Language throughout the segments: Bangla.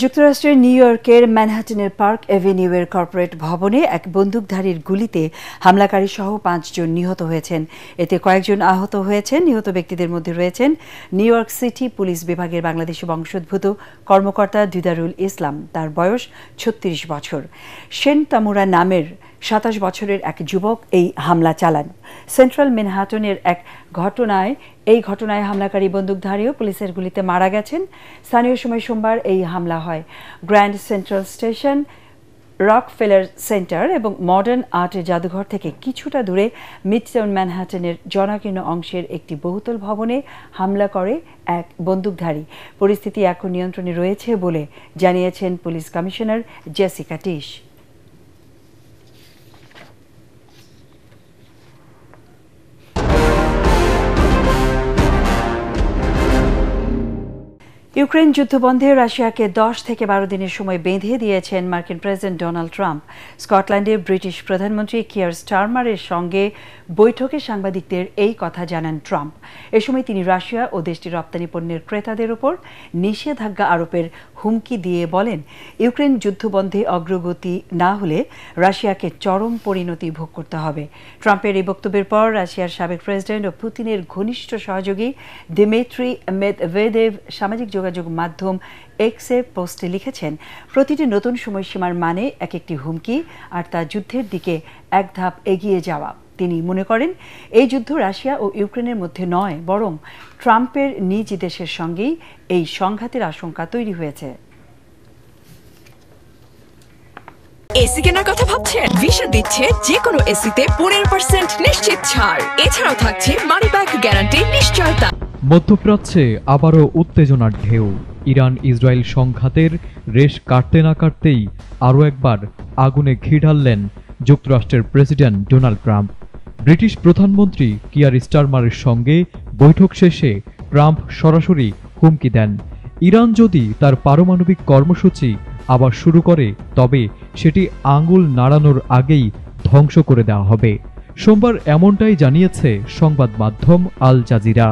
যুক্তরাষ্ট্রের নিউ ইয়র্কের ম্যানহাটনের পার্ক এভিনিউয়ের কর্পোরেট ভবনে এক বন্দুকধারীর গুলিতে হামলাকারী সহ 5 জন নিহত হয়েছেন। এতে কয়েকজন আহত হয়েছেন। নিহত ব্যক্তিদের মধ্যে রয়েছেন নিউ ইয়র্ক সিটি পুলিশ বিভাগের বাংলাদেশি বংশোদ্ভূত কর্মকর্তা দিদারুল ইসলাম। তার বয়স 36 বছর। শেন তামুরা নামের 27 বছরের এক যুবক এই হামলা চালান। সেন্ট্রাল ম্যানহাটনের এই ঘটনায় হামলাকারী বন্দুকধারীও পুলিশের গুলিতে মারা গেছেন। স্থানীয় সময় সোমবার এই হামলা হয়। Grand central station, Rockefeller centre এবং মডার্ন আর্টের জাদুঘর থেকে কিছুটা দূরে মিডটাউন ম্যানহাটনের জনাকীর্ণ অংশের একটি বহুতল ভবনে হামলা করে এক বন্দুকধারী। পরিস্থিতি এখন নিয়ন্ত্রণে রয়েছে বলে জানিয়েছেন পুলিশ কমিশনার জেসিকা টিশ। ইউক্রেন যুদ্ধবন্ধে রাশিয়াকে 10 থেকে 12 দিনের সময় বেঁধে দিয়েছেন মার্কিন প্রেসিডেন্ট ডোনাল্ড ট্রাম্প। স্কটল্যান্ডে ব্রিটিশ প্রধানমন্ত্রী কিয়ার স্টারমারের সঙ্গে বৈঠকে সাংবাদিকদের এই কথা জানান ট্রাম্প। এ সময় তিনি রাশিয়া ও দেশটির রপ্তানি পণ্যের ক্রেতাদের ওপর নিষেধাজ্ঞা আরোপের হুমকি দিয়ে বলেন, ইউক্রেন যুদ্ধবন্ধে অগ্রগতি না হলে রাশিয়াকে চরম পরিণতি ভোগ করতে হবে। ট্রাম্পের এই বক্তব্যের পর রাশিয়ার সাবেক প্রেসিডেন্ট ও পুতিনের ঘনিষ্ঠ সহযোগী দিমিত্রি মেদভেদেভ সামাজিক যোগাযোগ মাধ্যম এক্সে পোস্টে লিখেছেন, প্রতিটি নতুন সময়সীমার মানে এক একটি হুমকি, আর তা যুদ্ধের দিকে এক ধাপ এগিয়ে যাওয়া। তিনি মনে করেন এই যুদ্ধ রাশিয়া ও ইউক্রেনের মধ্যে নয়, বরং ট্রাম্পের নিজ দেশের সঙ্গেই এই সংঘাতের আশঙ্কা তৈরি হয়েছে। এসি কেনার কথা ভাবছেন? ভিশন দিচ্ছে যে কোনো এসিতে 15% নিশ্চিত ছাড়। এছাড়াও থাকছে মানি ব্যাক গ্যারান্টি নিশ্চয়তা। মধ্যপ্রাচ্যে আবারও উত্তেজনার ঢেউ। ইরান ইসরায়েল সংঘাতের রেশ কাটতে না কাটতেই আরও একবার আগুনে ঘি ঢাললেন যুক্তরাষ্ট্রের প্রেসিডেন্ট ডোনাল্ড ট্রাম্প। ব্রিটিশ প্রধানমন্ত্রী কিয়ার স্টারমারের সঙ্গে বৈঠক শেষে ট্রাম্প সরাসরি হুমকি দেন, ইরান যদি তার পারমাণবিক কর্মসূচি আবার শুরু করে তবে সেটি আঙুল নাড়ানোর আগেই ধ্বংস করে দেওয়া হবে। সোমবার এমনটাই জানিয়েছে সংবাদ মাধ্যম আল জাজিরা।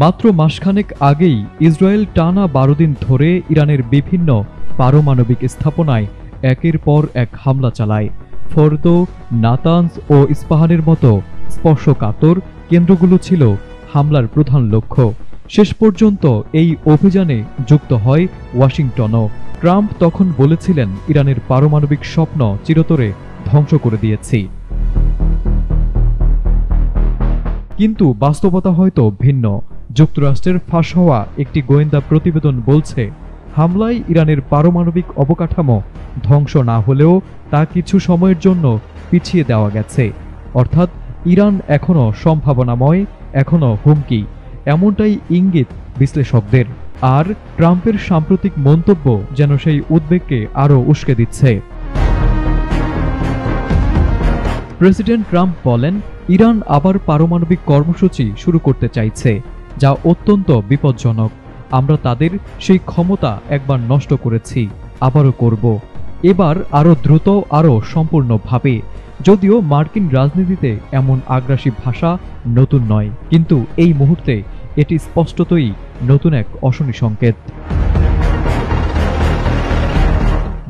মাত্র মাসখানেক আগেই ইসরায়েল টানা 12 দিন ধরে ইরানের বিভিন্ন পারমাণবিক স্থাপনায় একের পর এক হামলা চালায়। ফর্দো, নাতানজ ও ইস্পাহানের মতো স্পর্শকাতর কেন্দ্রগুলো ছিল হামলার প্রধান লক্ষ্য। শেষ পর্যন্ত এই অভিযানে যুক্ত হয় ওয়াশিংটনও। ট্রাম্প তখন বলেছিলেন, ইরানের পারমাণবিক স্বপ্ন চিরতরে ধ্বংস করে দিয়েছি। কিন্তু বাস্তবতা হয়তো ভিন্ন। যুক্তরাষ্ট্রের ফাঁস হওয়া একটি গোয়েন্দা প্রতিবেদন বলছে, হামলায় ইরানের পারমাণবিক অবকাঠামো ধ্বংস না হলেও তা কিছু সময়ের জন্য পিছিয়ে দেওয়া গেছে। অর্থাৎ ইরান এখনও সম্ভাবনাময়, এখনও হুমকি, এমনটাই ইঙ্গিত বিশ্লেষকদের। আর ট্রাম্পের সাম্প্রতিক মন্তব্য যেন সেই উদ্বেগকে আরও উস্কে দিচ্ছে। প্রেসিডেন্ট ট্রাম্প বলেন, ইরান আবার পারমাণবিক কর্মসূচি শুরু করতে চাইছে, যা অত্যন্ত বিপজ্জনক। আমরা তাদের সেই ক্ষমতা একবার নষ্ট করেছি, আবারও করব, এবার আরও দ্রুত, আরও সম্পূর্ণভাবে। যদিও মার্কিন রাজনীতিতে এমন আগ্রাসী ভাষা নতুন নয়, কিন্তু এই মুহূর্তে এটি স্পষ্টতই নতুন এক অশনি সংকেত।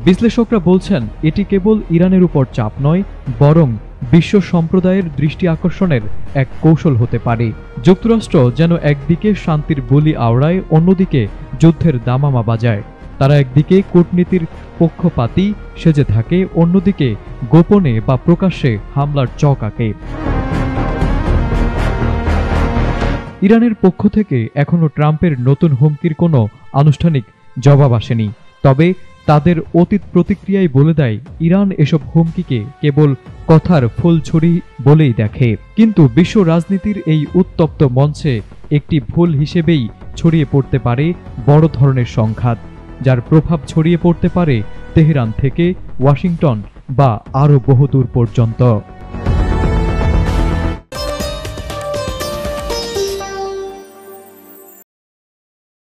বিশ্লেষকরা বলছেন, এটি কেবল ইরানের উপর চাপ নয়, বরং বিশ্ব সম্প্রদায়ের দৃষ্টি আকর্ষণের এক কৌশল হতে পারে। যুক্তরাষ্ট্র যেন একদিকে শান্তির বলি আওড়ায়, অন্যদিকে যুদ্ধের দামামা বাজায়। তারা একদিকে কূটনীতির পক্ষপাতী সেজে থাকে, অন্যদিকে গোপনে বা প্রকাশ্যে হামলার চক আঁকে। ইরানের পক্ষ থেকে এখনো ট্রাম্পের নতুন হুমকির কোনো আনুষ্ঠানিক জবাব আসেনি, তবে তাদের অতীত প্রতিক্রিয়াই বলে দেয়, ইরান এসব হুমকিকে কেবল কথার ফুলছড়ি বলেই দেখে। কিন্তু বিশ্ব রাজনীতির এই উত্তপ্ত মঞ্চে একটি ভুল হিসেবেই ছড়িয়ে পড়তে পারে বড় ধরনের সংঘাত, যার প্রভাব ছড়িয়ে পড়তে পারে তেহরান থেকে ওয়াশিংটন বা আরও বহুদূর পর্যন্ত।